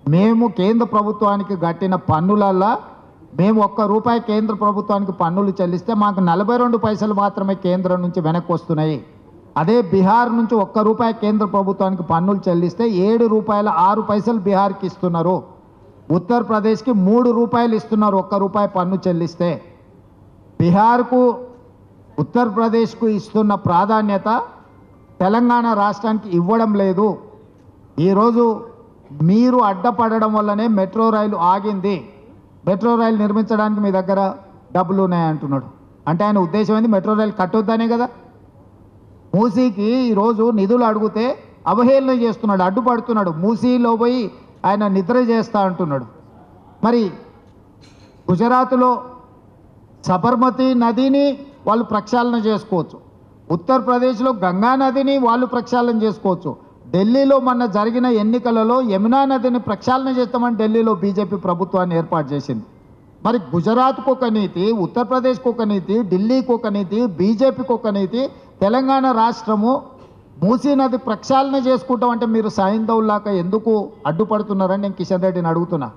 మేము కేంద్ర ప్రభుత్వానికి కట్టిన పన్నులల్లా మేము ₹1 కేంద్ర ప్రభుత్వానికి పన్నులు చెల్లిస్తే మాకు 42 పైసలు మాత్రమే కేంద్రం నుంచి వెనక్కి వస్తున్నాయి. అదే బీహార్ నుంచి ₹1 కేంద్ర ప్రభుత్వానికి పన్నులు చెల్లిస్తే ₹7.06 బీహార్కి ఇస్తున్నారు. ఉత్తరప్రదేశ్కి ₹3 ఇస్తున్నారు ₹1 పన్ను చెల్లిస్తే. బీహార్కు ఉత్తరప్రదేశ్కు ఇస్తున్న ప్రాధాన్యత తెలంగాణ రాష్ట్రానికి ఇవ్వడం లేదు. ఈరోజు మీరు అడ్డపడడం వల్లనే మెట్రో రైలు ఆగింది. మెట్రో రైలు నిర్మించడానికి మీ దగ్గర డబ్బులు ఉన్నాయంటున్నాడు. అంటే ఆయన ఉద్దేశం ఏంది? మెట్రో రైలు కట్టొద్దనే కదా. మూసీకి ఈరోజు నిధులు అడిగితే అవహేళన చేస్తున్నాడు, అడ్డుపడుతున్నాడు. మూసీలో పోయి ఆయన నిద్ర చేస్తా అంటున్నాడు. మరి గుజరాత్లో సబర్మతి నదిని వాళ్ళు ప్రక్షాళన చేసుకోవచ్చు, ఉత్తరప్రదేశ్లో గంగా నదిని వాళ్ళు ప్రక్షాళన చేసుకోవచ్చు. ఢిల్లీలో మొన్న జరిగిన ఎన్నికలలో యమునా నదిని ప్రక్షాళన చేస్తామని ఢిల్లీలో బీజేపీ ప్రభుత్వాన్ని ఏర్పాటు చేసింది. మరి గుజరాత్కు ఒక నీతి, ఉత్తరప్రదేశ్కు ఒక నీతి, ఢిల్లీకి ఒక నీతి, బీజేపీకి ఒక నీతి, తెలంగాణ రాష్ట్రము మూసీ నది ప్రక్షాళన చేసుకుంటామంటే మీరు సైంధవులాగా ఎందుకు అడ్డుపడుతున్నారని నేను కిషన్ రెడ్డిని అడుగుతున్నా.